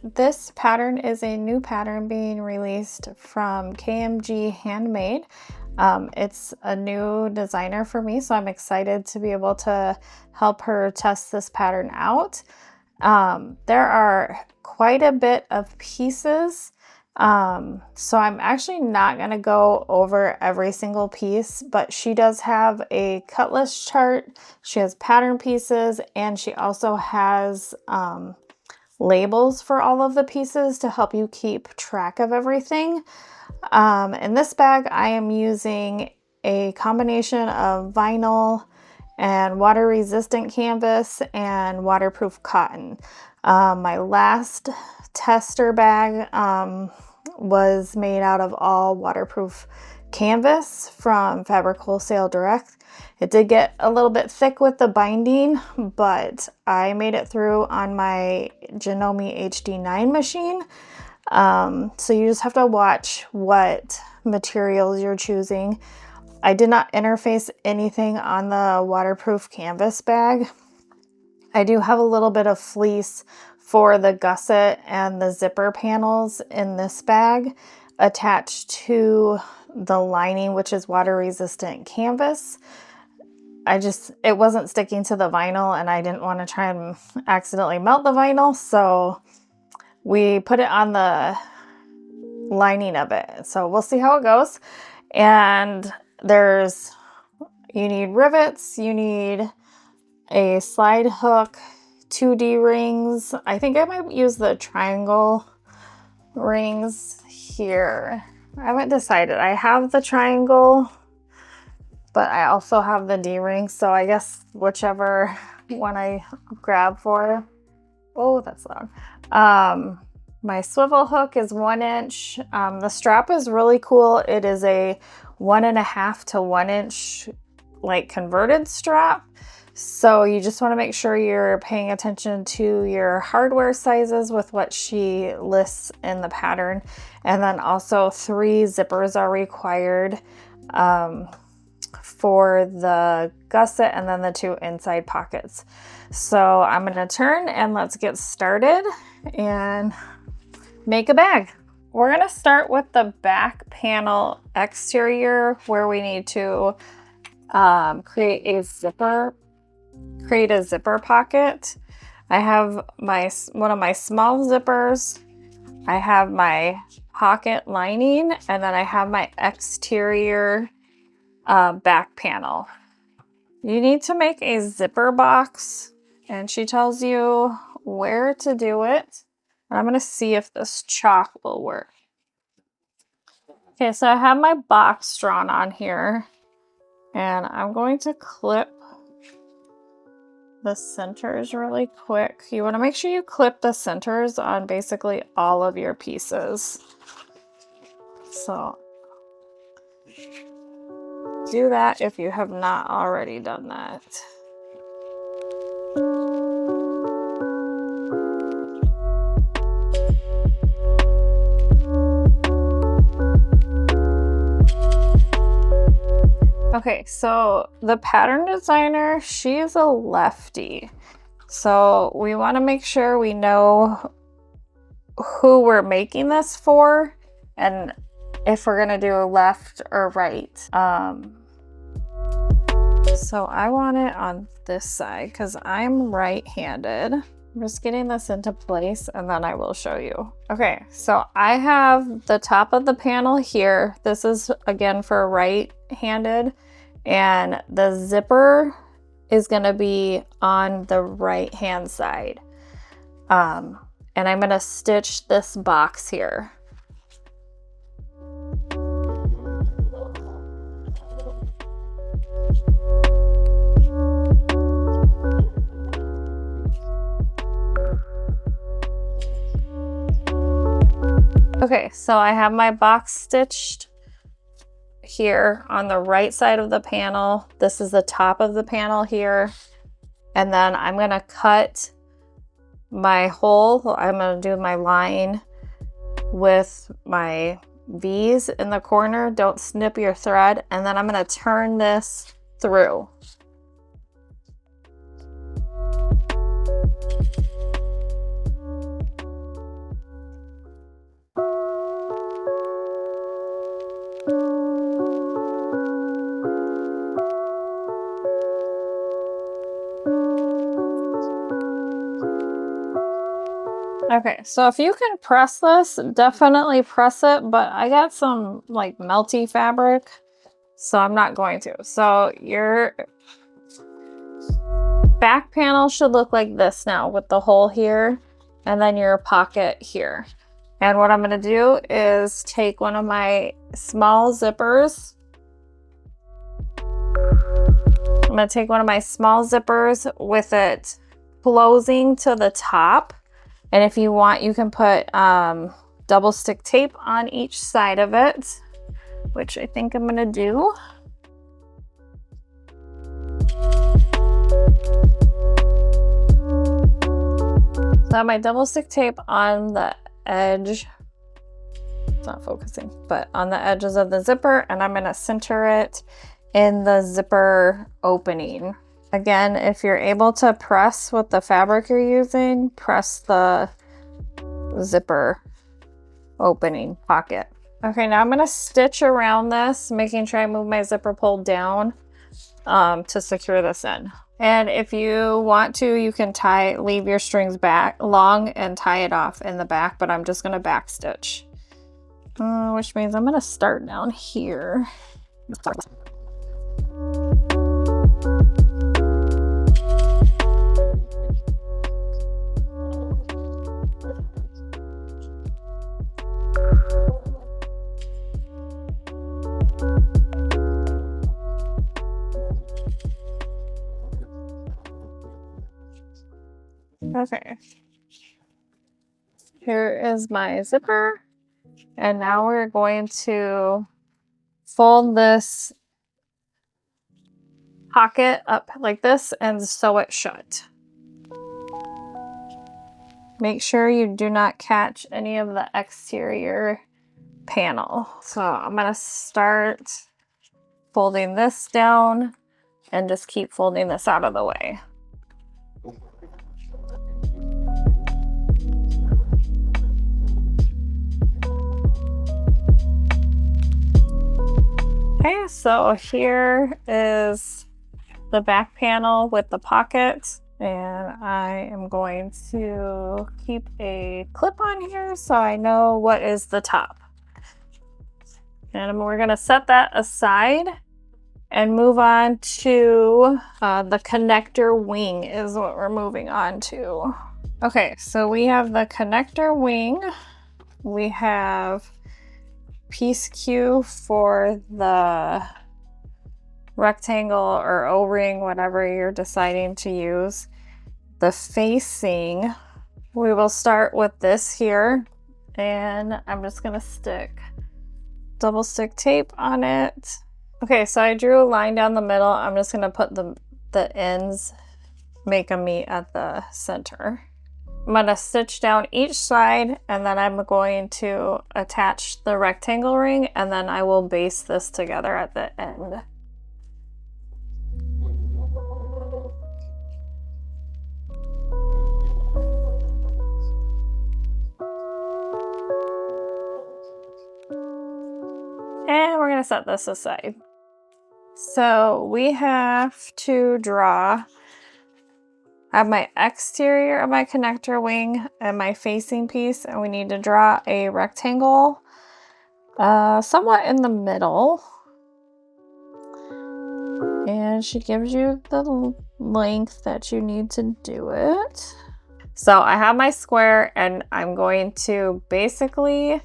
this pattern is a new pattern being released from KMG Handmade. It's a new designer for me, so I'm excited to be able to help her test this pattern out. There are quite a bit of pieces, so I'm actually not going to go over every single piece, but she does have a cut list chart, she has pattern pieces, and she also has labels for all of the pieces to help you keep track of everything. In this bag, I am using a combination of vinyl and water resistant canvas and waterproof cotton. My last tester bag was made out of all waterproof canvas from Fabric Wholesale Direct. It did get a little bit thick with the binding, but I made it through on my Janome HD9 machine. So you just have to watch what materials you're choosing. I did not interface anything on the waterproof canvas bag. I do have a little bit of fleece for the gusset and the zipper panels in this bag attached to the lining, which is water resistant canvas. It wasn't sticking to the vinyl and I didn't want to try and accidentally melt the vinyl, so we put it on the lining of it. So we'll see how it goes. And you need rivets, you need a slide hook, 2 D-rings. I think I might use the triangle rings here. I haven't decided. I have the triangle, but I also have the D-ring, so I guess whichever one I grab for. Oh, that's loud. My swivel hook is 1 inch. The strap is really cool. It is a 1.5 to 1 inch like converted strap. So you just want to make sure you're paying attention to your hardware sizes with what she lists in the pattern. And then also 3 zippers are required for the gusset and then the 2 inside pockets. So I'm going to turn and let's get started and make a bag. We're going to start with the back panel exterior where we need to create a zipper pocket. I have one of my small zippers. I have my pocket lining, and then I have my exterior back panel. You need to make a zipper box, and she tells you where to do it. I'm going to see if this chalk will work. Okay, so I have my box drawn on here, and I'm going to clip the centers really quick. You want to make sure you clip the centers on basically all of your pieces. So do that if you have not already done that. Okay, so the pattern designer, she is a lefty. So we want to make sure we know who we're making this for and if we're going to do left or right. So I want it on this side because I'm right-handed. I'm just getting this into place and then I will show you. Okay, so I have the top of the panel here. This is again for right-handed, and the zipper is going to be on the right-hand side. And I'm going to stitch this box here. Okay, so I have my box stitched here on the right side of the panel. This is the top of the panel here. And then I'm going to cut my hole. I'm going to do my line with my V's in the corner. Don't snip your thread. And then I'm going to turn this through. Okay, so if you can press this, definitely press it, but I got some like melty fabric, so I'm not going to. So your back panel should look like this now with the hole here and then your pocket here. And what I'm gonna do is take one of my small zippers. I'm gonna take one of my small zippers with it closing to the top. And if you want, you can put double stick tape on each side of it, which I think I'm gonna do. So I have my double stick tape on the edge. It's not focusing, but on the edges of the zipper, and I'm gonna center it in the zipper opening. Again, if you're able to press with the fabric you're using, press the zipper opening pocket. Okay, now I'm gonna stitch around this, making sure I move my zipper pull down to secure this in. And if you want to, you can leave your strings back long and tie it off in the back, but I'm just gonna back stitch. Which means I'm gonna start down here. Okay, here is my zipper, and now we're going to fold this pocket up like this and sew it shut. Make sure you do not catch any of the exterior panel. So I'm gonna start folding this down and just keep folding this out of the way. Okay, so here is the back panel with the pocket, and I am going to keep a clip on here so I know what is the top. And we're gonna set that aside and move on to the connector wing is what we're moving on to. Okay, so we have the connector wing. We have piece Q for the rectangle or O-ring, whatever you're deciding to use. The facing, we will start with this here, and I'm just gonna stick double stick tape on it. Okay, so I drew a line down the middle. I'm just gonna put the ends, make them meet at the center. I'm gonna stitch down each side, and then I'm going to attach the rectangle ring, and then I will base this together at the end. And we're gonna set this aside. So we have to draw, I have my exterior of my connector wing and my facing piece, and we need to draw a rectangle somewhat in the middle. And she gives you the length that you need to do it. So I have my square, and I'm going to basically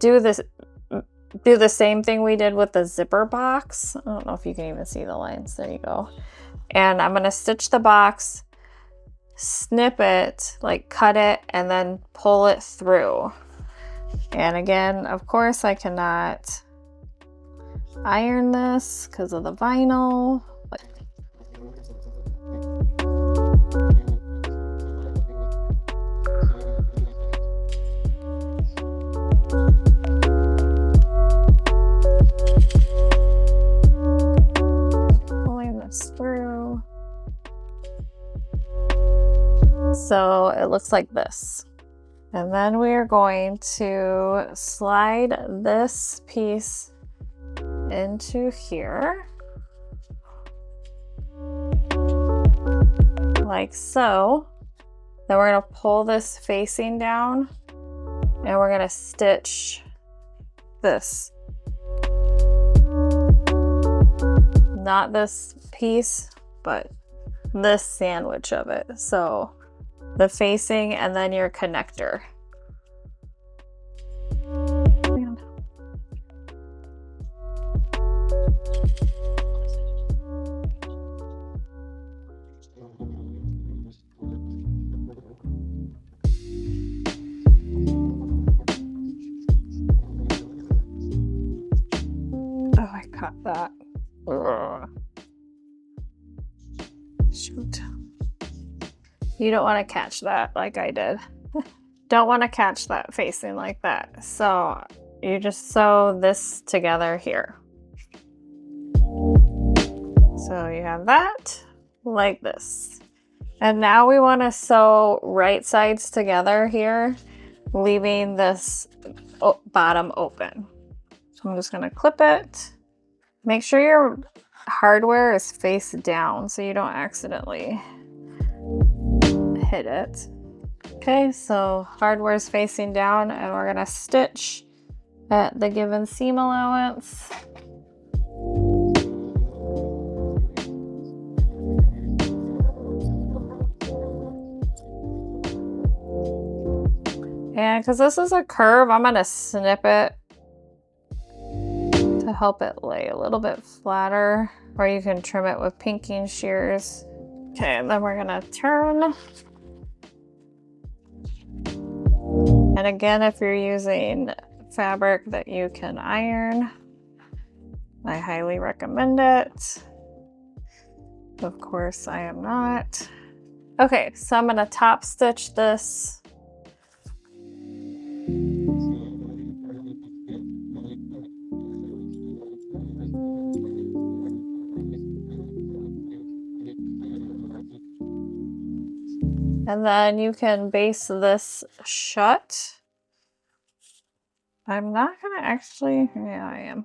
do the same thing we did with the zipper box. I don't know if you can even see the lines. There you go. And I'm gonna stitch the box, snip it, like cut it, and then pull it through. And again, of course, I cannot iron this because of the vinyl. Through. So it looks like this. And then we're going to slide this piece into here. Like so. Then we're gonna pull this facing down and we're gonna stitch this. Not this piece, but this sandwich of it. So the facing and then your connector. Oh, I caught that. Ugh. Shoot. You don't want to catch that like I did. Don't want to catch that facing like that. So you just sew this together here. So you have that like this. And now we want to sew right sides together here, leaving this bottom open. So I'm just going to clip it. Make sure your hardware is face down so you don't accidentally hit it. Okay, so hardware is facing down and we're going to stitch at the given seam allowance. And because this is a curve, I'm going to snip it to help it lay a little bit flatter, or you can trim it with pinking shears. Okay, and then we're going to turn. And again, if you're using fabric that you can iron, I highly recommend it. Of course, I am not. Okay, so I'm going to top stitch this. And then you can base this shut. I'm not gonna actually, yeah, I am.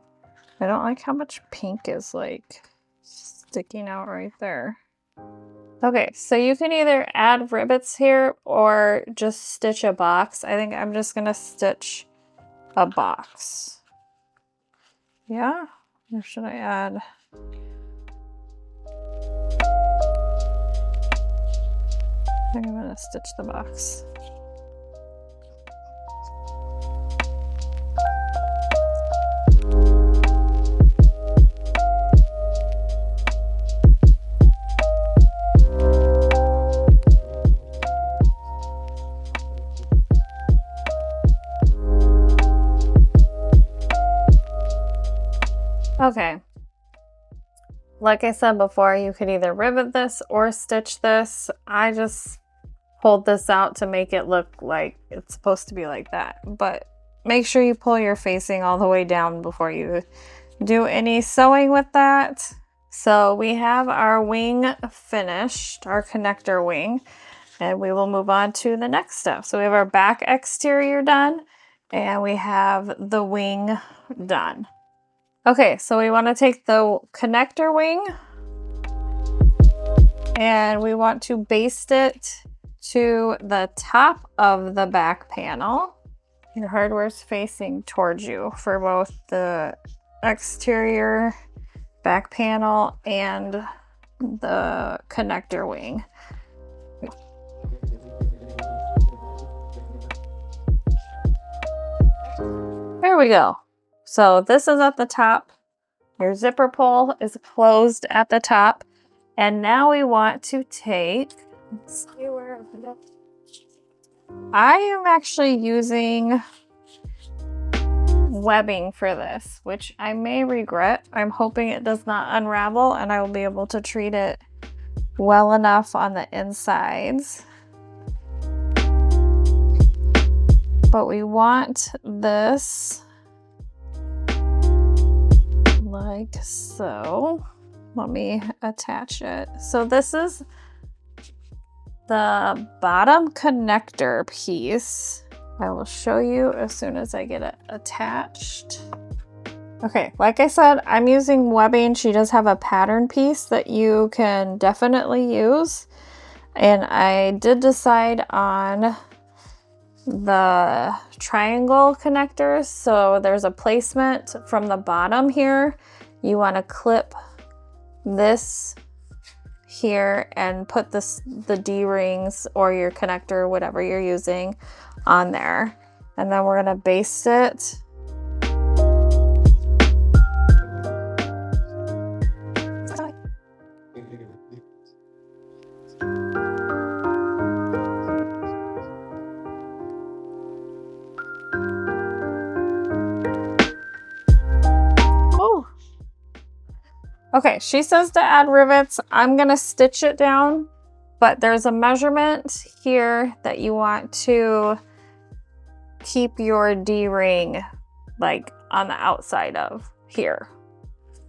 I don't like how much pink is like sticking out right there. Okay, so you can either add rivets here or just stitch a box. I think I'm just gonna stitch a box. Yeah, or should I add? I think I'm gonna stitch the box. Okay. Like I said before, you could either rivet this or stitch this. I just pulled this out to make it look like it's supposed to be like that. But make sure you pull your facing all the way down before you do any sewing with that. So we have our wing finished, our connector wing, and we will move on to the next step. So we have our back exterior done and we have the wing done. Okay, so we want to take the connector wing and we want to baste it to the top of the back panel. Your hardware's facing towards you for both the exterior back panel and the connector wing. There we go. So this is at the top. Your zipper pull is closed at the top. And now we want to take, let's see where I am actually using webbing for this, which I may regret. I'm hoping it does not unravel and I will be able to treat it well enough on the insides. But we want this like so. Let me attach it. So this is the bottom connector piece. I will show you as soon as I get it attached. Okay, like I said, I'm using webbing. She does have a pattern piece that you can definitely use. And I did decide on the triangle connectors. So there's a placement from the bottom here. You want to clip this here and put the D-rings or your connector, whatever you're using, on there. And then we're going to baste it. Okay, she says to add rivets. I'm gonna stitch it down, but there's a measurement here that you want to keep your D-ring like on the outside of here.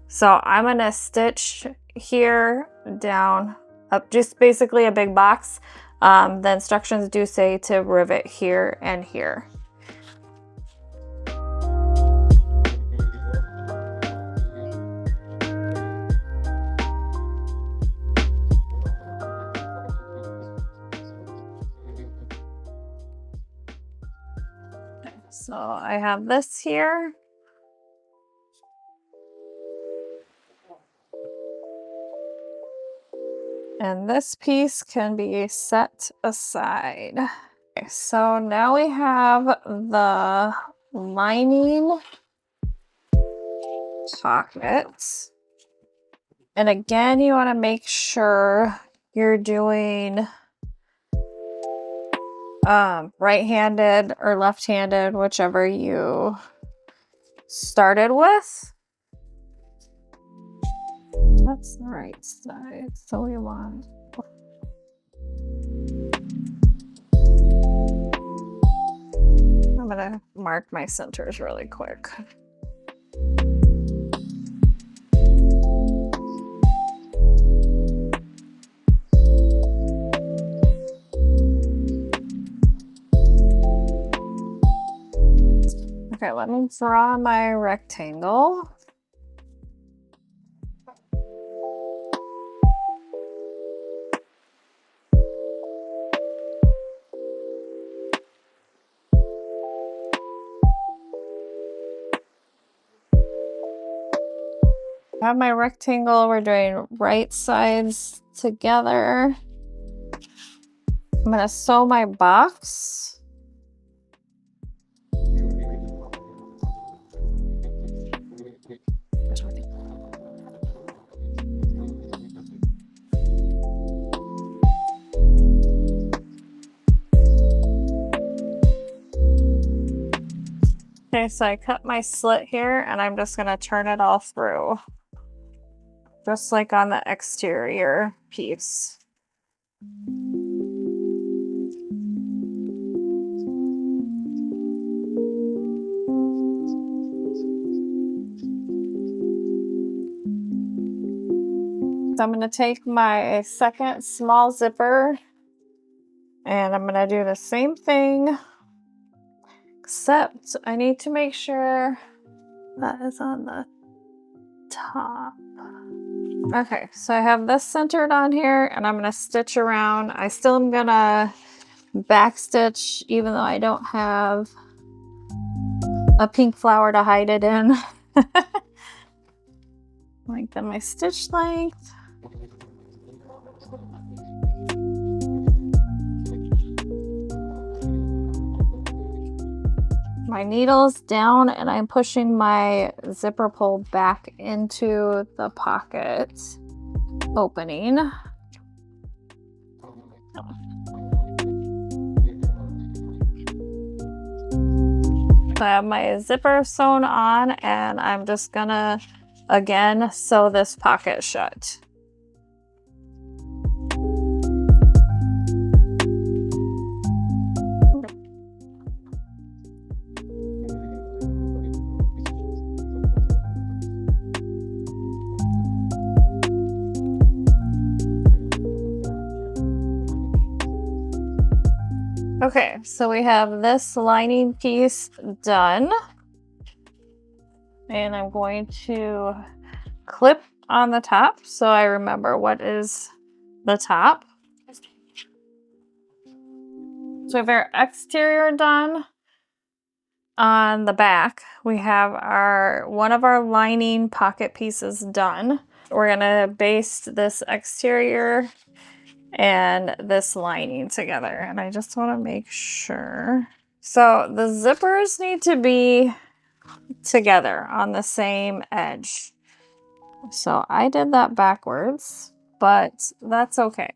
So I'm gonna stitch here down up, just basically a big box. The instructions do say to rivet here and here. So I have this here. And this piece can be set aside. Okay, so now we have the lining pockets. And again, you want to make sure you're doing right-handed or left-handed, whichever you started with. That's the right side, so we want. I'm gonna mark my centers really quick. Okay, let me draw my rectangle. I have my rectangle. We're doing right sides together. I'm gonna sew my box. Okay, so I cut my slit here and I'm just gonna turn it all through. Just like on the exterior piece. So I'm gonna take my second small zipper and I'm gonna do the same thing, except I need to make sure that is on the top. Okay, so I have this centered on here and I'm gonna stitch around. I still am gonna back stitch even though I don't have a pink flower to hide it in. Lengthen my stitch length. My needle's down and I'm pushing my zipper pull back into the pocket opening. So I have my zipper sewn on and I'm just gonna, again, sew this pocket shut. Okay, so we have this lining piece done. And I'm going to clip on the top so I remember what is the top. So we have our exterior done. On the back, we have one of our lining pocket pieces done. We're gonna baste this exterior and this lining together. And I just wanna make sure. So the zippers need to be together on the same edge. So I did that backwards, but that's okay.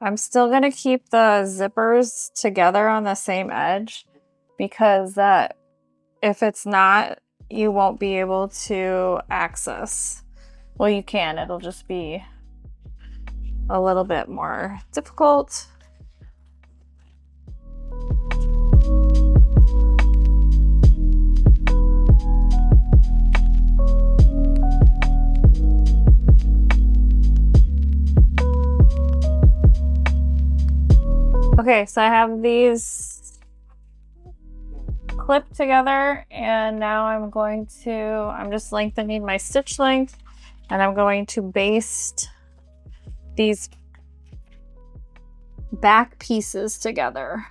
I'm still gonna keep the zippers together on the same edge because if it's not, you won't be able to access. Well, you can, it'll just be a little bit more difficult. Okay, so I have these clipped together, and now I'm just lengthening my stitch length, and I'm going to baste these back pieces together.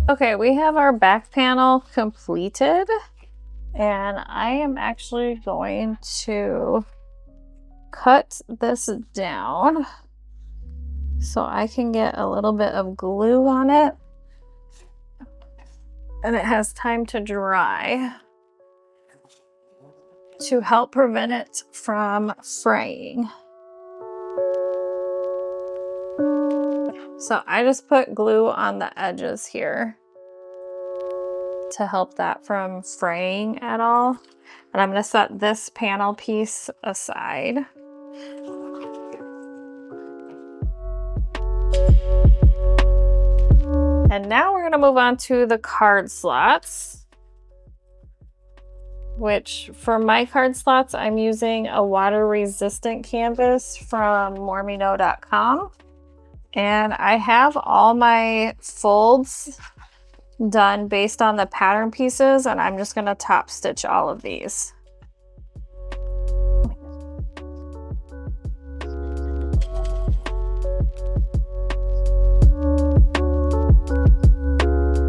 Okay, we have our back panel completed, and I am actually going to cut this down so I can get a little bit of glue on it and it has time to dry to help prevent it from fraying. So I just put glue on the edges here to help that from fraying at all. And I'm going to set this panel piece aside. And now we're going to move on to the card slots, which for my card slots, I'm using a water resistant canvas from moremeknow.com. And I have all my folds done based on the pattern pieces, and I'm just going to top stitch all of these.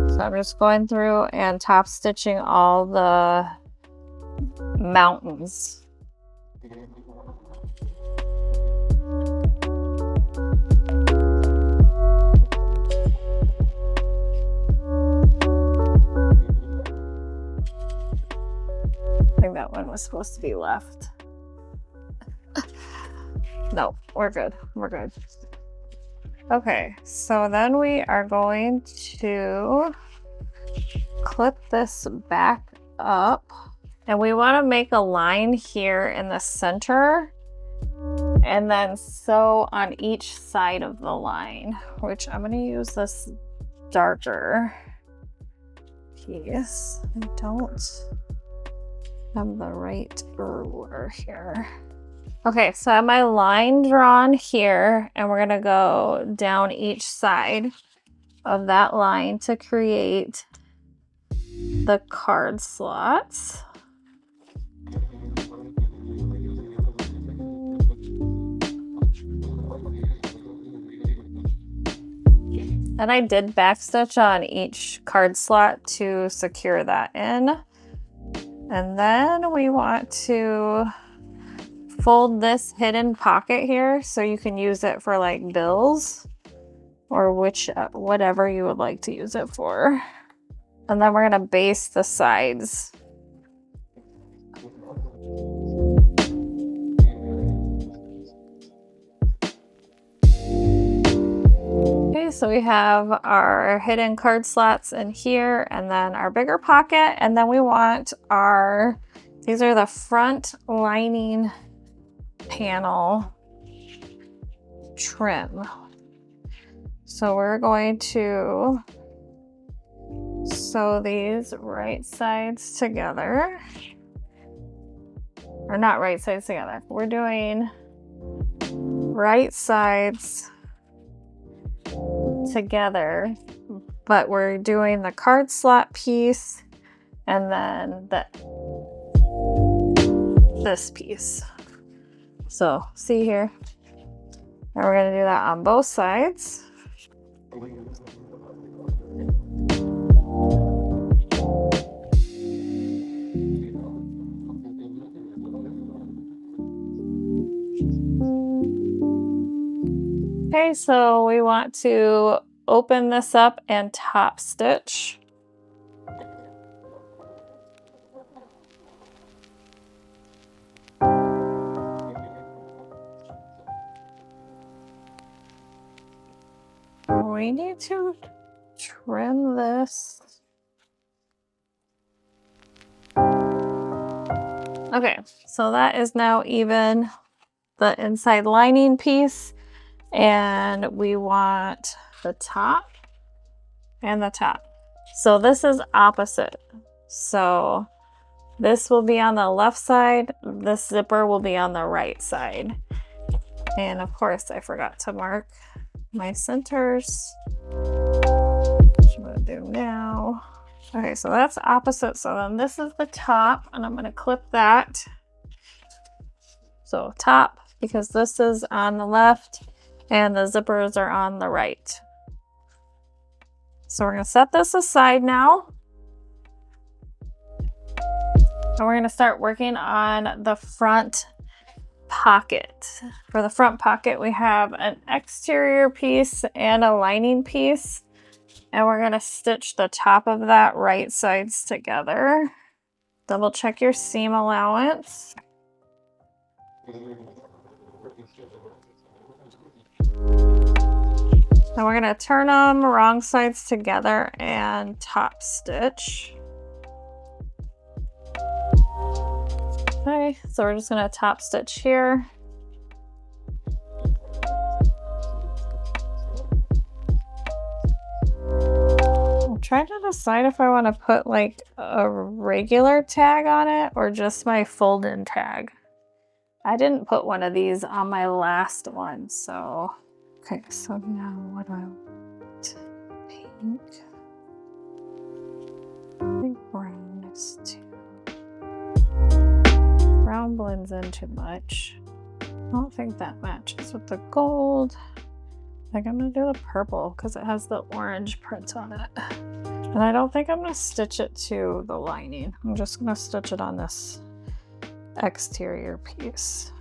So I'm just going through and top stitching all the mountains. I think that one was supposed to be left. No, we're good. We're good. Okay, so then we are going to clip this back up, and we want to make a line here in the center and then sew on each side of the line, which I'm going to use this darker piece. I don't have the right ruler here. Okay, so I have my line drawn here, and we're gonna go down each side of that line to create the card slots. And I did backstitch on each card slot to secure that in. And then we want to fold this hidden pocket here so you can use it for like bills or whatever you would like to use it for. And then we're gonna baste the sides. Okay, so we have our hidden card slots in here and then our bigger pocket, and then we want these are the front lining panel trim. So we're going to sew these right sides together. or not right sides together. We're doing right sides together, but we're doing the card slot piece and then this piece. So see here, and we're gonna do that on both sides. Okay, so we want to open this up and top stitch. We need to trim this. Okay, so that is now even the inside lining piece, and we want the top and the top. So this is opposite. So this will be on the left side, this zipper will be on the right side. And of course, I forgot to mark my centers, which I'm gonna do now. Okay, so that's opposite. So then this is the top, and I'm gonna clip that. So top, because this is on the left and the zippers are on the right. So we're gonna set this aside now. And we're gonna start working on the front pocket. For the front pocket, we have an exterior piece and a lining piece. And we're gonna stitch the top of that right sides together. Double check your seam allowance. Now we're gonna turn them wrong sides together and top stitch. Okay, so we're just gonna top stitch here. I'm trying to decide if I want to put like a regular tag on it or just my fold-in tag. I didn't put one of these on my last one, so. Okay, so now what do I want? Pink. I think brown is too. Brown blends in too much. I don't think that matches with the gold. I think I'm gonna do the purple because it has the orange print on it. And I don't think I'm gonna stitch it to the lining. I'm just gonna stitch it on this exterior piece.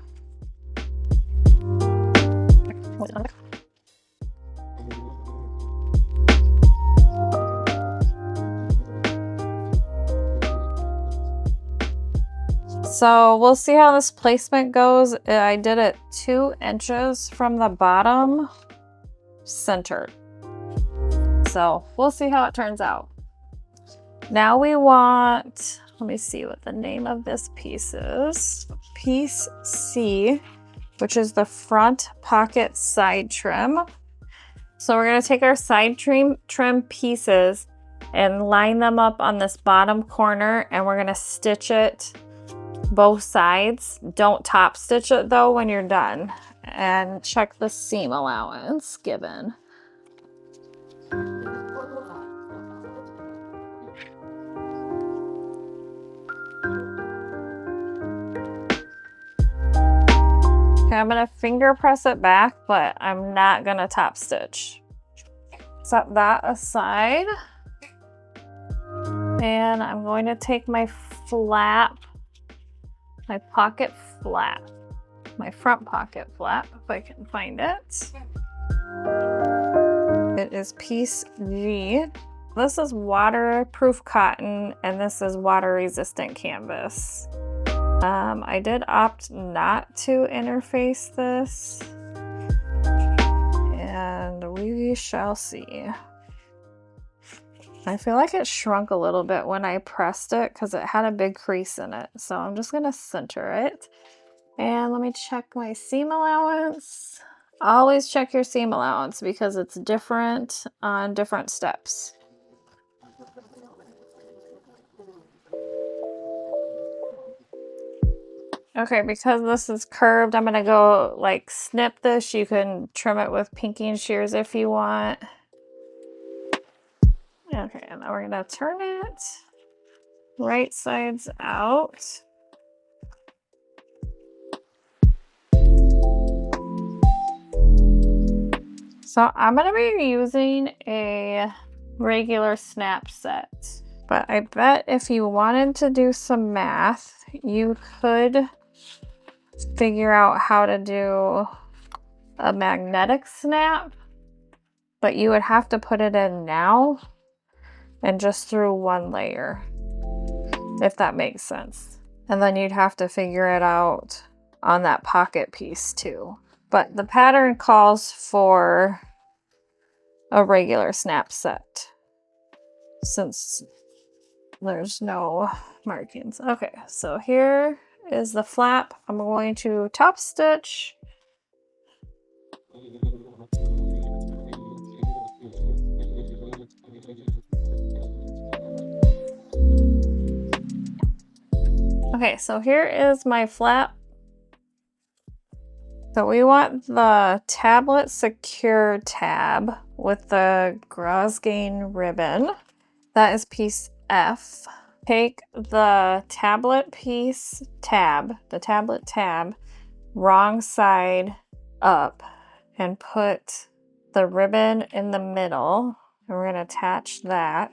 So we'll see how this placement goes. I did it 2 inches from the bottom centered. So we'll see how it turns out. Now we want, let me see what the name of this piece is. Piece C, which is the front pocket side trim. So we're gonna take our side trim pieces and line them up on this bottom corner, and we're gonna stitch it both sides. Don't top stitch it though when you're done, and check the seam allowance given. Okay, I'm gonna finger press it back, but I'm not gonna top stitch. Set that aside. And I'm going to take my flap, my pocket flap, my front pocket flap, if I can find it. It is piece G. This is waterproof cotton, and this is water resistant canvas. I did opt not to interface this, and we shall see. I feel like it shrunk a little bit when I pressed it because it had a big crease in it. So I'm just gonna center it. And let me check my seam allowance. Always check your seam allowance because it's different on different steps. Okay, because this is curved, I'm gonna go like snip this. You can trim it with pinking shears if you want. Okay, and then we're gonna turn it right sides out. So I'm gonna be using a regular snap set, but I bet if you wanted to do some math, you could figure out how to do a magnetic snap, but you would have to put it in now and just through one layer, if that makes sense. And then you'd have to figure it out on that pocket piece too. But the pattern calls for a regular snap set since there's no markings. Okay, so here is the flap. I'm going to top stitch. Okay, so here is my flap. So we want the tablet secure tab with the Grosgain ribbon. That is piece F. Take the tablet piece tab, the tablet tab, wrong side up, and put the ribbon in the middle. And we're gonna attach that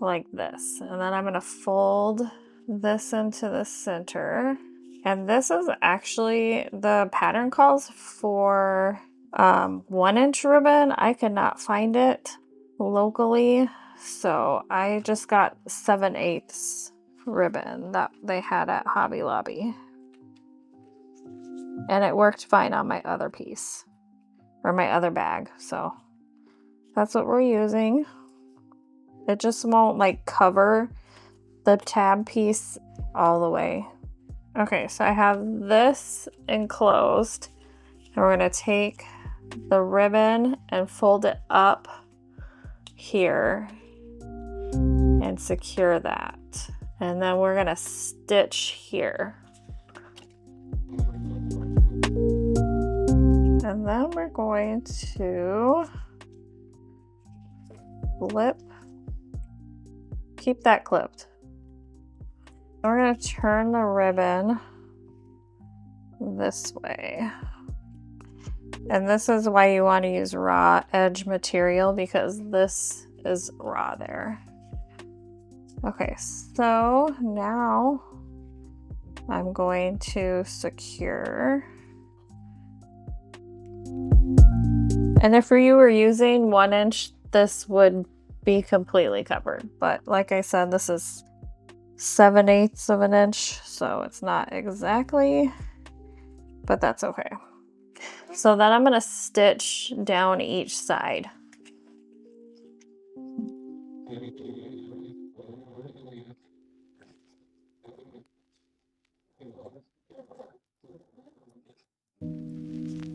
like this. And then I'm gonna fold this into the center. And this is actually, the pattern calls for 1-inch ribbon. I could not find it locally, so I just got 7/8 ribbon that they had at Hobby Lobby. And it worked fine on my other piece, or my other bag, so that's what we're using. It just won't like cover the tab piece all the way. Okay, so I have this enclosed, and we're gonna take the ribbon and fold it up here and secure that. And then we're gonna stitch here. And then we're going to flip, keep that clipped. We're going to turn the ribbon this way. And this is why you want to use raw edge material, because this is raw there. Okay, so now I'm going to secure. And if you were using 1-inch, this would be completely covered. But like I said, this is 7/8 of an inch, so it's not exactly, but that's okay. So then I'm gonna stitch down each side.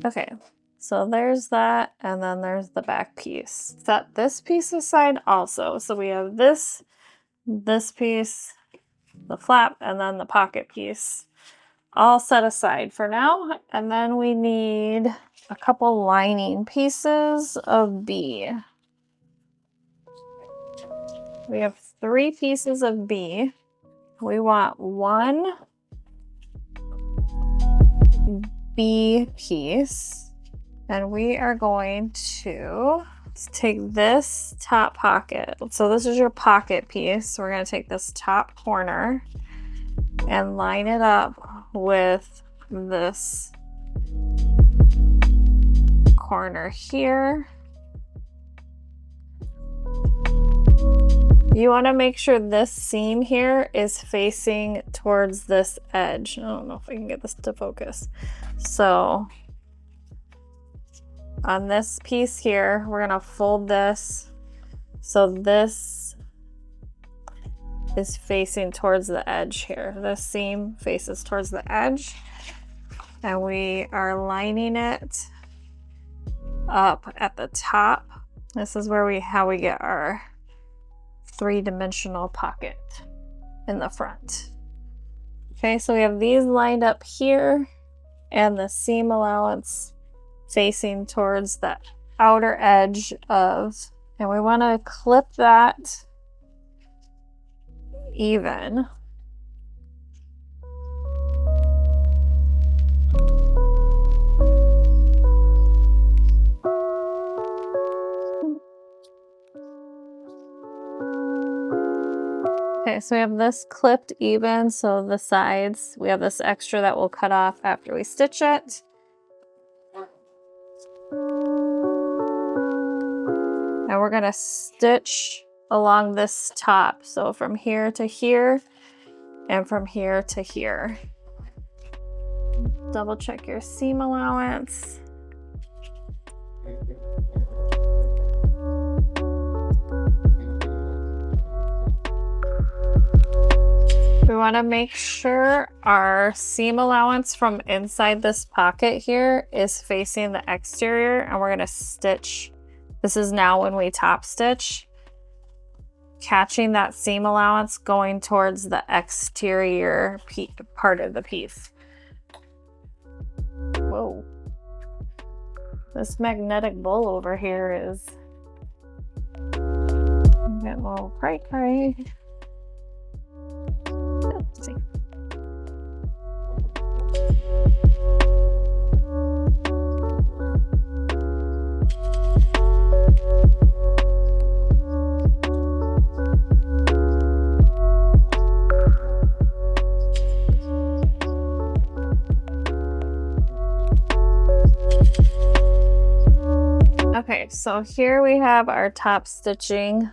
Okay, so there's that, and then there's the back piece. Set this piece aside also. So we have this piece, the flap, and then the pocket piece all set aside for now. And then we need a couple lining pieces of B. We have 3 pieces of B. We want 1 B piece, and we are going to take this top pocket. So this is your pocket piece. We're going to take this top corner and line it up with this corner here. You want to make sure this seam here is facing towards this edge. I don't know if I can get this to focus. So on this piece here, we're gonna fold this so this is facing towards the edge here. This seam faces towards the edge, and we are lining it up at the top. This is where how we get our 3-dimensional pocket in the front. Okay, so we have these lined up here and the seam allowance facing towards the outer edge of, and we want to clip that even. Okay, so we have this clipped even, so the sides, we have this extra that we'll cut off after we stitch it. And we're gonna stitch along this top. So from here to here and from here to here. Double check your seam allowance. We want to make sure our seam allowance from inside this pocket here is facing the exterior, and we're going to stitch. This is now when we top stitch, catching that seam allowance going towards the exterior part of the piece. Whoa. This magnetic bull over here is getting a little cray-cray. Let's see. Okay, so here we have our top stitching.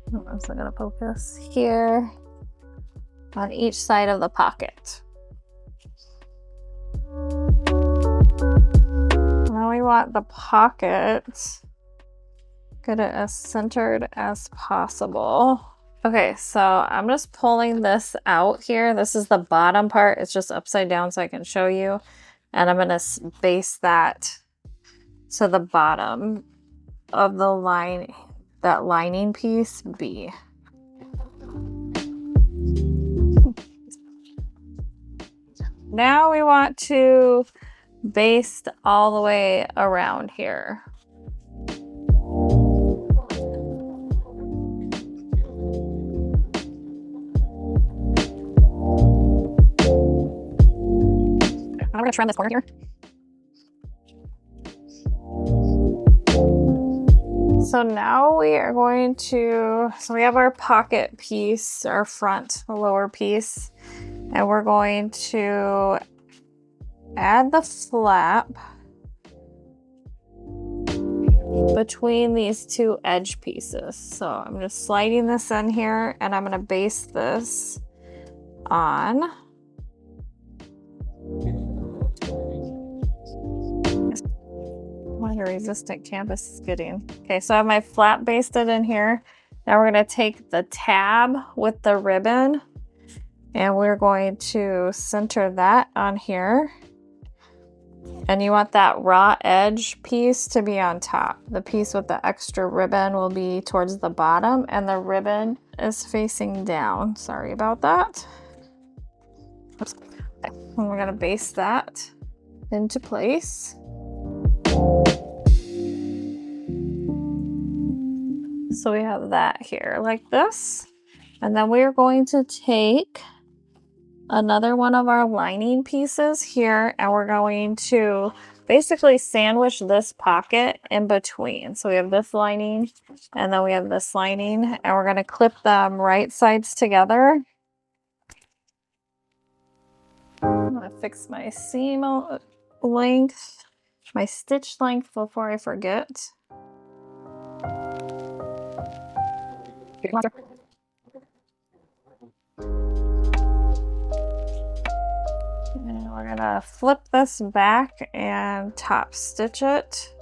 I'm also gonna focus here on each side of the pocket. Now we want the pocket, get it as centered as possible. Okay, so I'm just pulling this out here. This is the bottom part. It's just upside down so I can show you. And I'm gonna base that to the bottom of the line, that lining piece B. Now we want to baste all the way around here. I'm going to trim this corner here. So now we are going to, so we have our pocket piece, our front, the lower piece, and we're going to add the flap between these two edge pieces. So I'm just sliding this in here and I'm going to base this on. What a resistant canvas is getting. Okay, so I have my flap basted in here. Now we're going to take the tab with the ribbon and we're going to center that on here. And you want that raw edge piece to be on top. The piece with the extra ribbon will be towards the bottom and the ribbon is facing down. Sorry about that. Oops. Okay. And we're going to base that into place. So we have that here like this. And then we're going to take another one of our lining pieces here and we're going to basically sandwich this pocket in between. So we have this lining and then we have this lining and we're going to clip them right sides together. I'm going to fix my seam length, my stitch length before I forget. And we're gonna flip this back and top stitch it.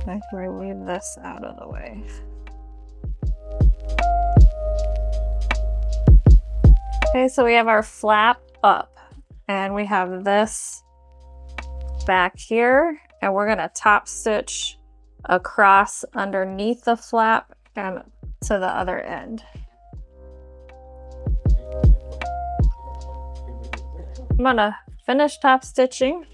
I can remove this out of the way. Okay, so we have our flap up and we have this back here and we're gonna top stitch across underneath the flap and to the other end. I'm gonna finish top stitching,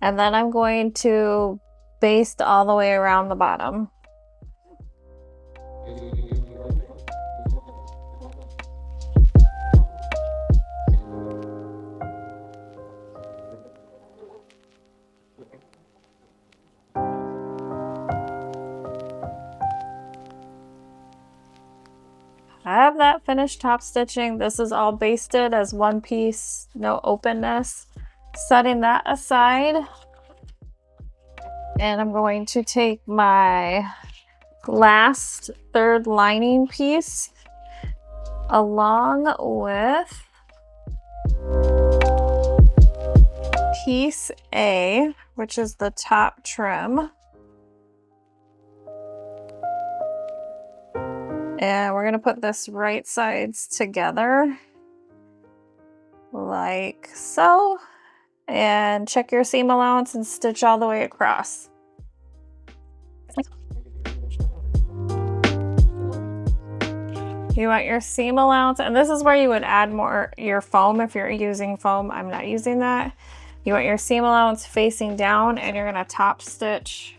and then I'm going to baste all the way around the bottom. I have that finished top stitching. This is all basted as one piece, no openness. Setting that aside, and I'm going to take my last third lining piece along with piece A, which is the top trim. And we're going to put this right sides together like so. And check your seam allowance and stitch all the way across. You want your seam allowance, and this is where you would add more your foam if you're using foam. I'm not using that. You want your seam allowance facing down, and you're going to top stitch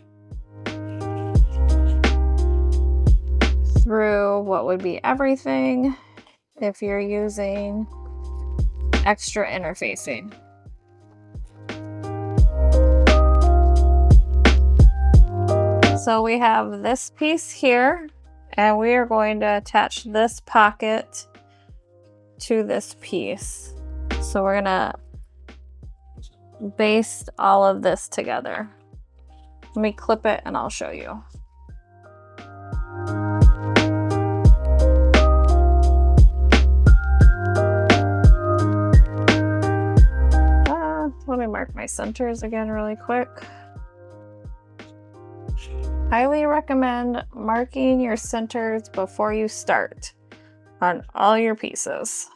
through what would be everything if you're using extra interfacing. So we have this piece here, and we are going to attach this pocket to this piece. So we're gonna baste all of this together. Let me clip it and I'll show you. Let me mark my centers again really quick. Highly recommend marking your centers before you start on all your pieces.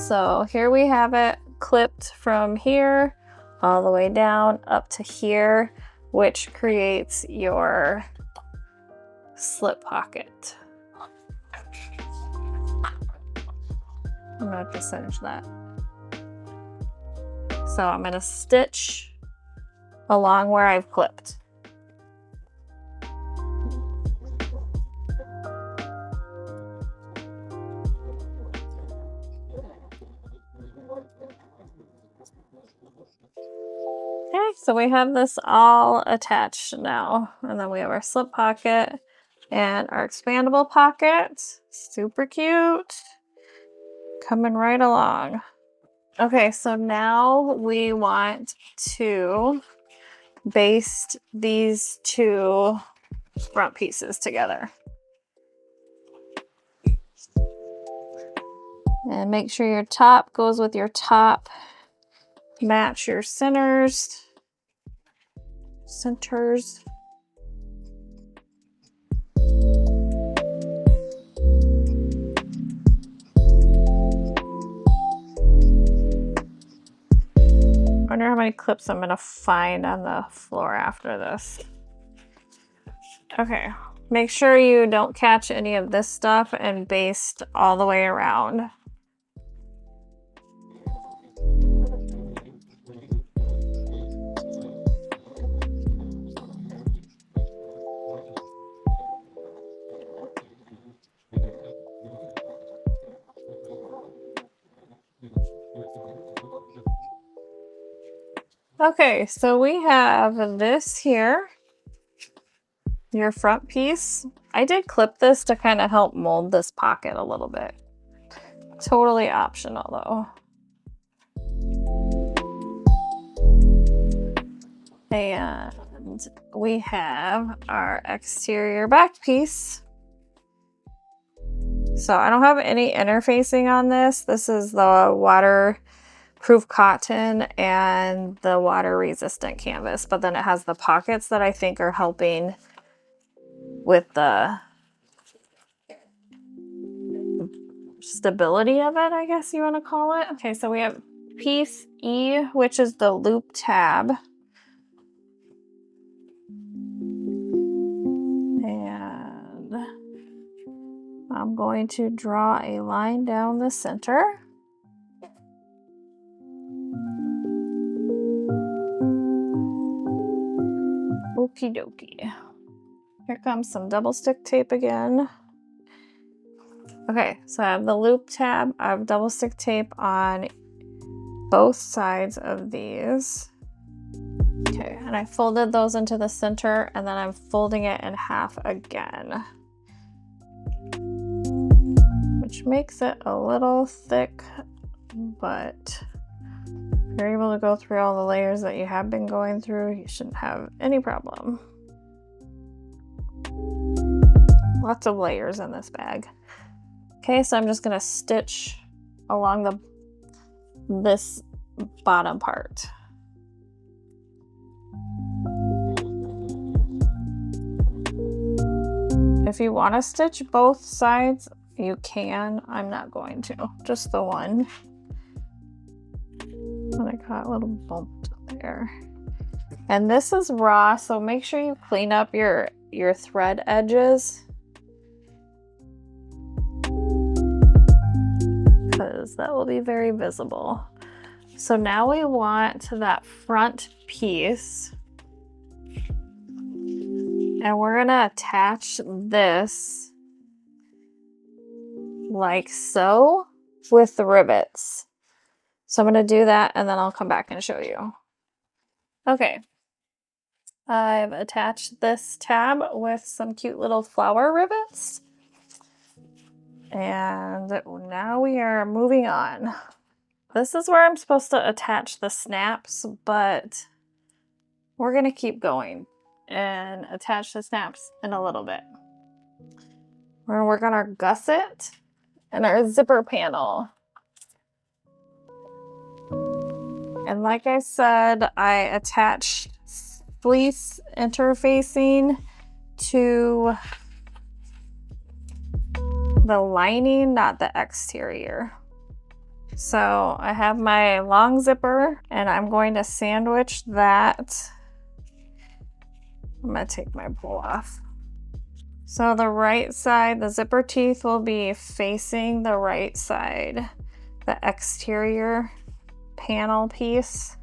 So here we have it clipped from here all the way down up to here, which creates your slip pocket. I'm gonna have to cinch that. So I'm gonna stitch along where I've clipped. Okay, so we have this all attached now, and then we have our slip pocket and our expandable pocket. Super cute. Coming right along. Okay, so now we want to baste these two front pieces together. And make sure your top goes with your top. Match your centers. I wonder how many clips I'm gonna find on the floor after this. Okay, make sure you don't catch any of this stuff and baste all the way around. Okay, so we have this here, your front piece. I did clip this to kind of help mold this pocket a little bit. Totally optional though. And we have our exterior back piece. So I don't have any interfacing on this. This is the waterproof cotton and the water resistant canvas, but then it has the pockets that I think are helping with the stability of it, I guess you want to call it. Okay, so we have piece E, which is the loop tab. And I'm going to draw a line down the center. Okie dokie. Here comes some double stick tape again. Okay, so I have the loop tab. I have double stick tape on both sides of these. Okay, and I folded those into the center, and then I'm folding it in half again, which makes it a little thick, but if you're able to go through all the layers that you have been going through, you shouldn't have any problem. Lots of layers in this bag. Okay, so I'm just gonna stitch along this bottom part. If you want to stitch both sides, you can. I'm not going to, just the one. And I got a little bump there. And this is raw, so make sure you clean up your thread edges, because that will be very visible. So now we want that front piece, and we're gonna attach this like so with the rivets. So I'm gonna do that, and then I'll come back and show you. Okay, I've attached this tab with some cute little flower rivets. And now we are moving on. This is where I'm supposed to attach the snaps, but we're gonna keep going and attach the snaps in a little bit. We're gonna work on our gusset and our zipper panel. And like I said, I attached fleece interfacing to the lining, not the exterior. So I have my long zipper, and I'm going to sandwich that. I'm gonna take my pull off. So the right side, the zipper teeth will be facing the right side, the exterior panel piece,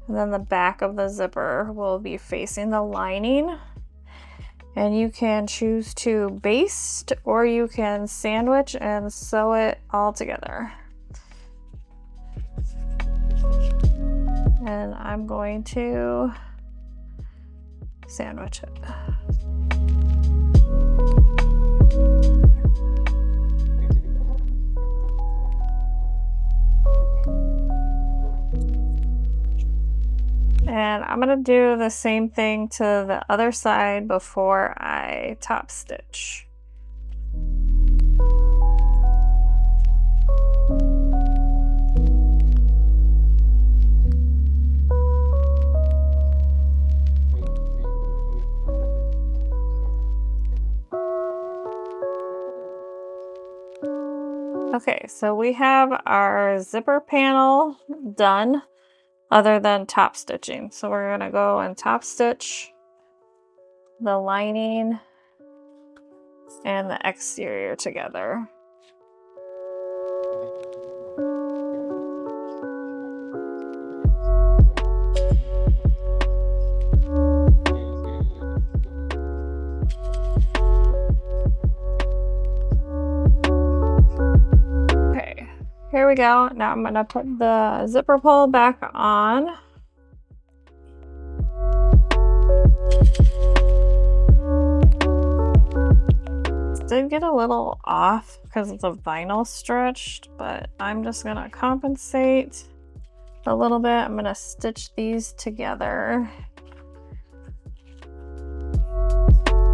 and then the back of the zipper will be facing the lining. And you can choose to baste, or you can sandwich and sew it all together. And I'm going to sandwich it. And I'm gonna do the same thing to the other side before I top stitch. Okay, so we have our zipper panel done, other than top stitching. So we're gonna go and top stitch the lining and the exterior together. Okay, here we go. Now I'm gonna put the zipper pull back on. Did get a little off because the vinyl stretched, but I'm just gonna compensate a little bit. I'm gonna stitch these together.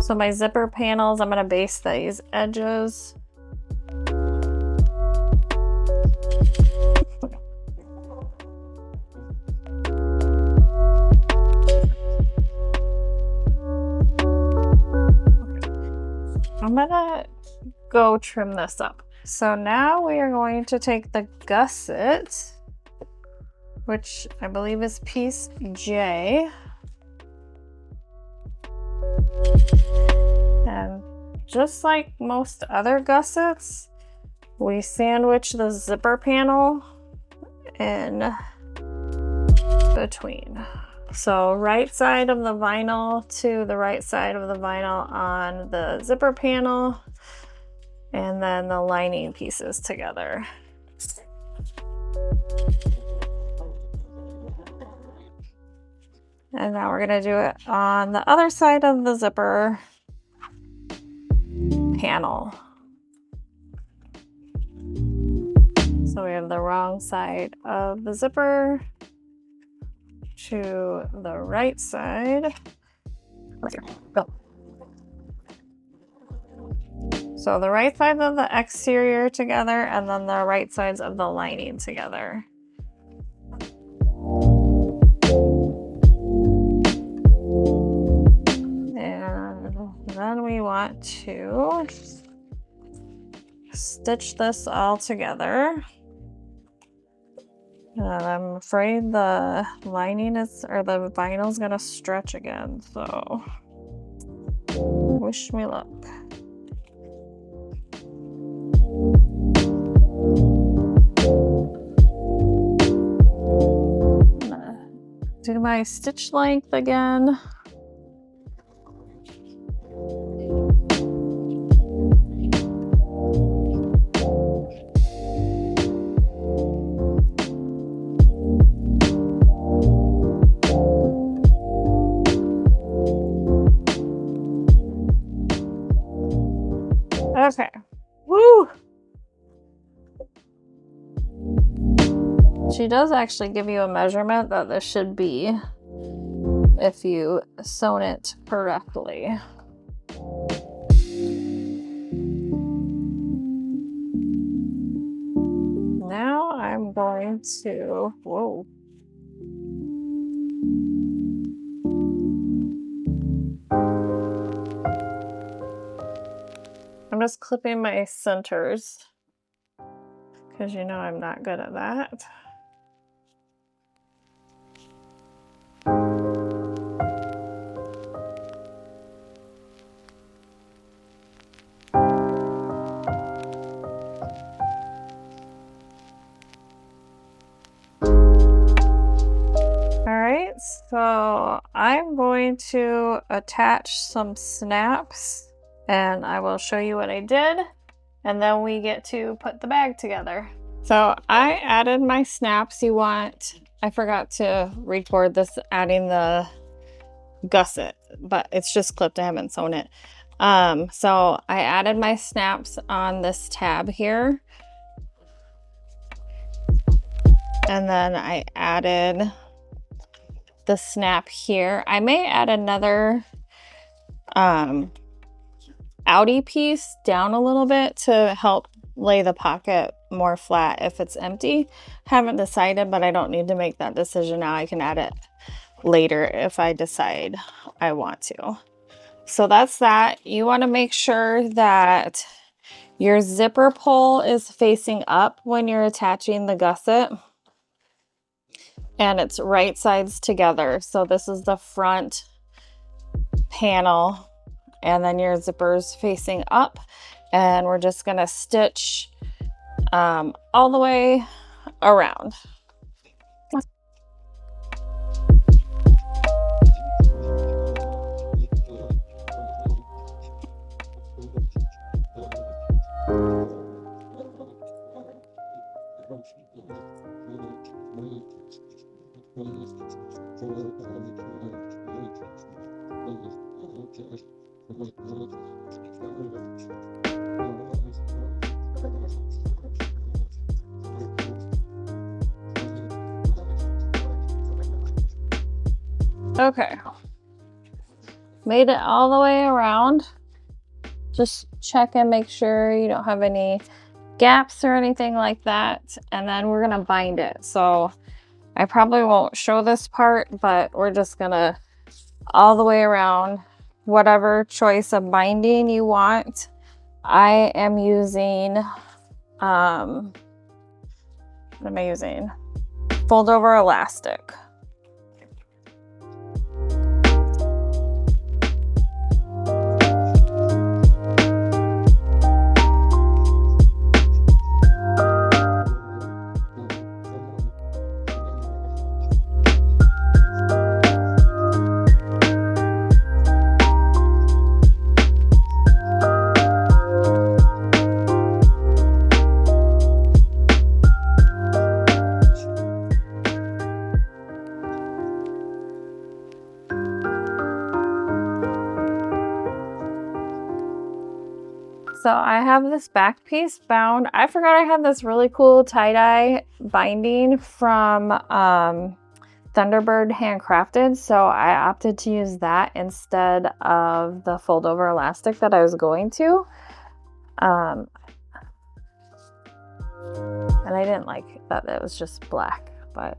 So my zipper panels, I'm gonna baste these edges. I'm gonna go trim this up. So now we are going to take the gusset, which I believe is piece J, and just like most other gussets, we sandwich the zipper panel in between. So right side of the vinyl to the right side of the vinyl on the zipper panel, and then the lining pieces together. And now we're gonna do it on the other side of the zipper panel. So we have the wrong side of the zipper to the right side. Go. So the right side of the exterior together, and then the right sides of the lining together. And then we want to stitch this all together. And I'm afraid the lining is, or the vinyl is gonna stretch again, so wish me luck. I'm gonna do my stitch length again. Okay, woo! She does actually give you a measurement that this should be if you sewn it correctly. Now I'm going to, whoa. I'm just clipping my centers because you know I'm not good at that. Alright, so I'm going to attach some snaps and I will show you what I did, and then we get to put the bag together. So I added my snaps. I forgot to record this adding the gusset, but it's just clipped. I haven't sewn it. So I added my snaps on this tab here. And then I added the snap here. I may add another outie piece down a little bit to help lay the pocket more flat if it's empty. Haven't decided, but I don't need to make that decision now. I can add it later if I decide I want to. So that's that. You want to make sure that your zipper pull is facing up when you're attaching the gusset, and it's right sides together. So this is the front panel, and then your zipper's facing up, and we're just gonna stitch all the way around. Okay, made it all the way around. Just check and make sure you don't have any gaps or anything like that, and then we're gonna bind it. So I probably won't show this part, but we're just gonna all the way around, whatever choice of binding you want. I am using what am I using? Fold over elastic. So I have this back piece bound. I forgot I had this really cool tie-dye binding from Thunderbird Handcrafted. So I opted to use that instead of the fold over elastic that I was going to. And I didn't like that it was just black, but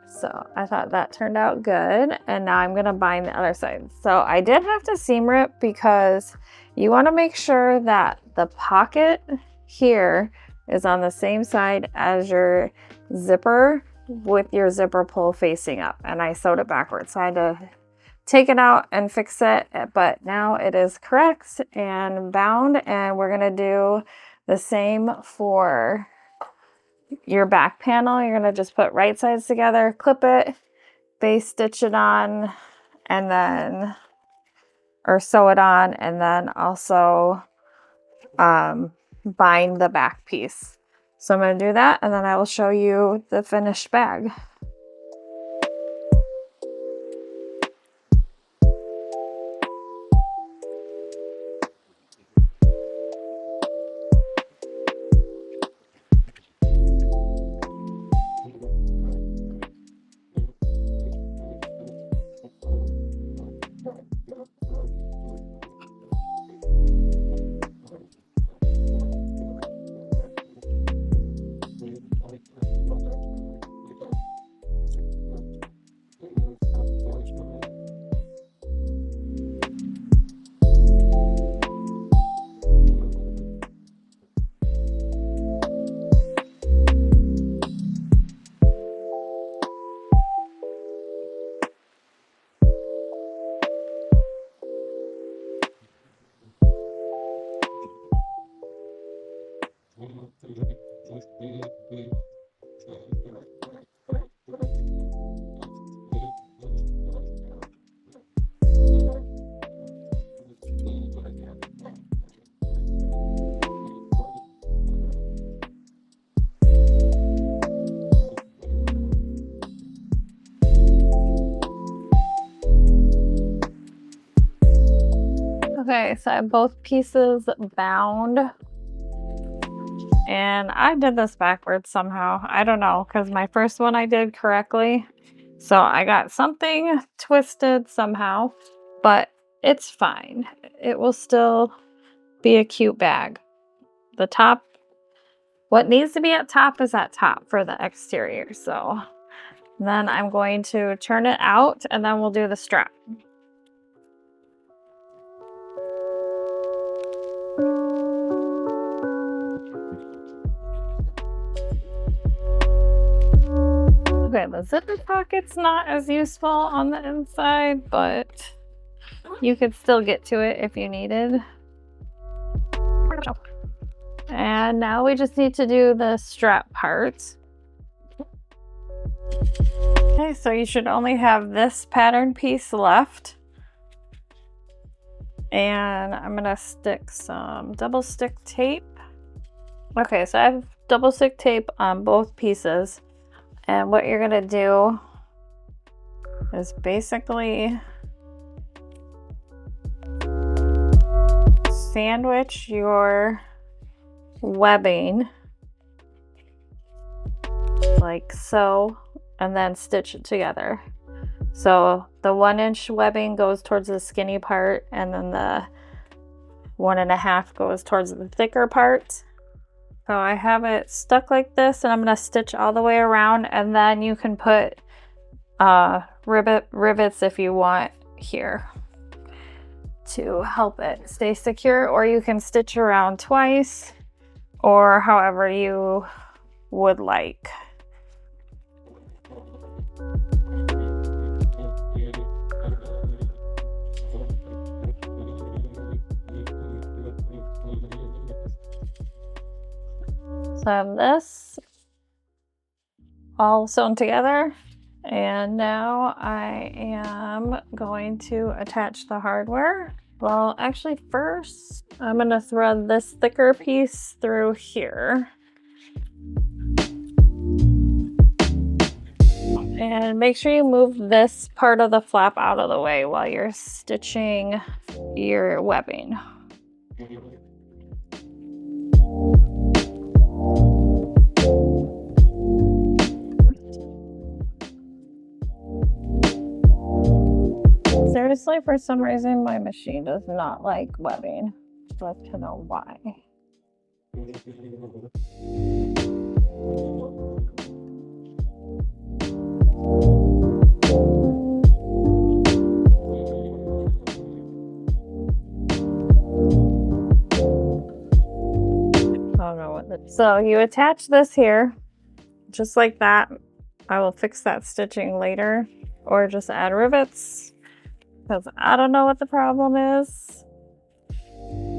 so I thought that turned out good. And now I'm gonna bind the other side. So I did have to seam rip because you wanna make sure that the pocket here is on the same side as your zipper with your zipper pull facing up. And I sewed it backwards. So I had to take it out and fix it, but now it is correct and bound. And we're gonna do the same for your back panel. You're gonna just put right sides together, clip it, base stitch it on, and then, or sew it on, and then also bind the back piece. So I'm gonna do that, and then I will show you the finished bag. Okay, so I have both pieces bound. And I did this backwards somehow. I don't know, because my first one I did correctly. So I got something twisted somehow, but it's fine. It will still be a cute bag. The top, what needs to be at top is at top for the exterior. So then I'm going to turn it out and then we'll do the strap. Okay, the zipper pocket's not as useful on the inside, but you could still get to it if you needed. And now we just need to do the strap part. Okay, so you should only have this pattern piece left. And I'm gonna stick some double stick tape. Okay, so I have double stick tape on both pieces. And what you're gonna do is basically sandwich your webbing like so, and then stitch it together. So the 1-inch webbing goes towards the skinny part, and then the 1.5 goes towards the thicker part. So I have it stuck like this, and I'm going to stitch all the way around, and then you can put rivets if you want here to help it stay secure, or you can stitch around twice, or however you would like. So I have this all sewn together, and now I am going to attach the hardware. Well, actually first I'm going to thread this thicker piece through here. And make sure you move this part of the flap out of the way while you're stitching your webbing. Seriously, for some reason, my machine does not like webbing. I'd like to know why. I don't know what that. So you attach this here, just like that. I will fix that stitching later, or just add rivets, because I don't know what the problem is.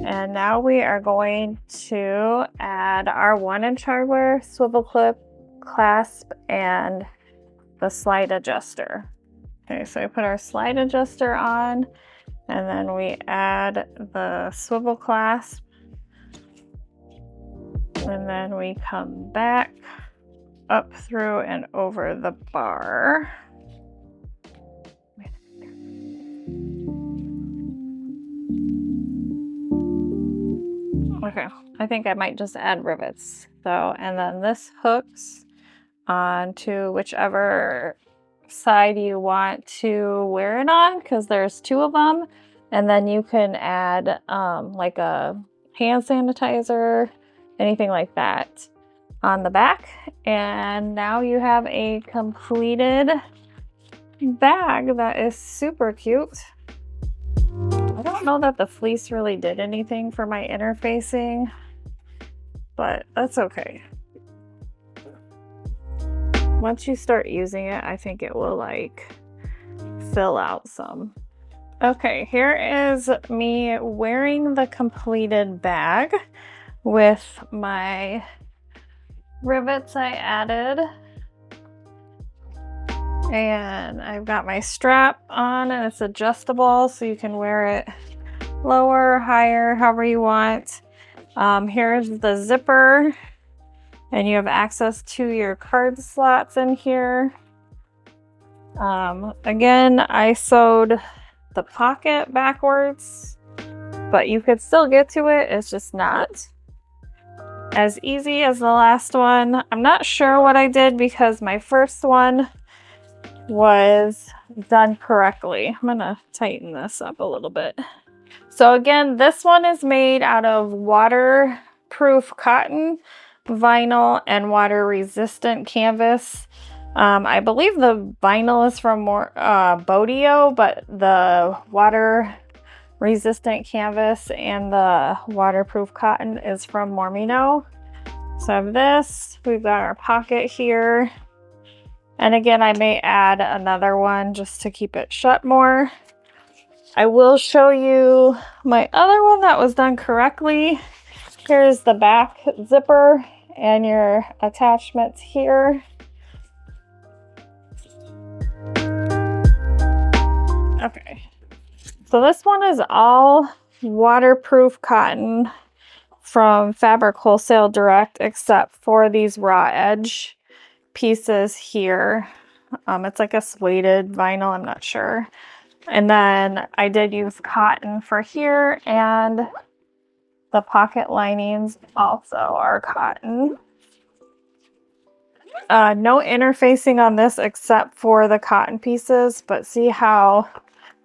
And now we are going to add our 1-inch hardware, swivel clip, clasp, and the slide adjuster. Okay, so we put our slide adjuster on, and then we add the swivel clasp, and then we come back up through and over the bar. Okay, I think I might just add rivets. So, and then this hooks onto whichever side you want to wear it on, because there's 2 of them. And then you can add like a hand sanitizer, anything like that on the back. And now you have a completed bag that is super cute. I don't know that the fleece really did anything for my interfacing, but that's okay. Once you start using it, I think it will like fill out some. Okay, here is me wearing the completed bag with my rivets I added. And I've got my strap on, and it's adjustable, so you can wear it lower, higher, however you want. Here's the zipper, and you have access to your card slots in here. Again, I sewed the pocket backwards, but you could still get to it. It's just not as easy as the last one. I'm not sure what I did, because my first one was done correctly. I'm gonna tighten this up a little bit. So again, this one is made out of waterproof cotton, vinyl, and water resistant canvas. I believe the vinyl is from Bodio, but the water resistant canvas and the waterproof cotton is from Mormino. So I have this, we've got our pocket here. And again, I may add another one just to keep it shut more. I will show you my other one that was done correctly. Here's the back zipper and your attachments here. Okay, so this one is all waterproof cotton from Fabric Wholesale Direct, except for these raw edge pieces here. It's like a suede vinyl, I'm not sure. And then I did use cotton for here, and the pocket linings also are cotton. No interfacing on this except for the cotton pieces, but see how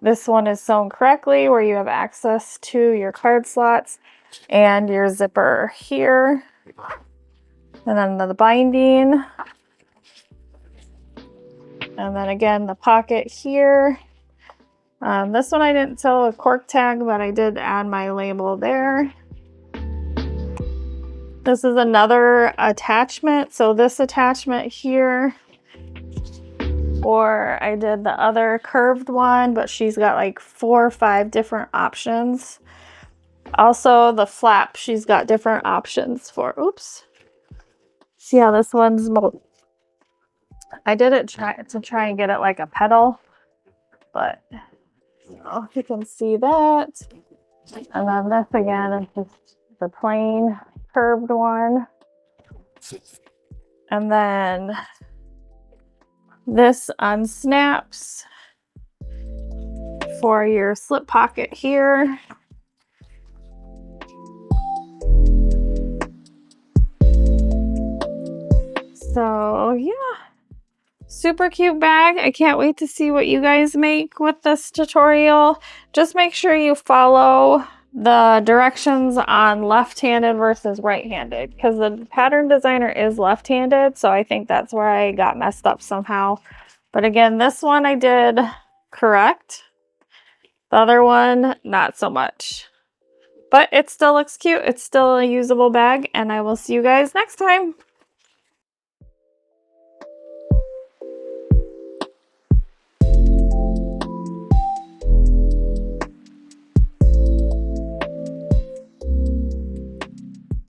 this one is sewn correctly, where you have access to your card slots and your zipper here. And then the binding. And then again, the pocket here. This one I didn't sew a cork tag, but I did add my label there. This is another attachment. So this attachment here, or I did the other curved one, but she's got like 4 or 5 different options. Also the flap, she's got different options for. Oops. See how this one's I did it to try and get it like a pedal, but you can see that. And then this again is just the plain curved one. And then this unsnaps for your slip pocket here. So yeah, super cute bag. I can't wait to see what you guys make with this tutorial. Just make sure you follow the directions on left-handed versus right-handed, because the pattern designer is left-handed, so I think that's where I got messed up somehow. But again, this one I did correct. The other one, not so much. But it still looks cute. It's still a usable bag, and I will see you guys next time.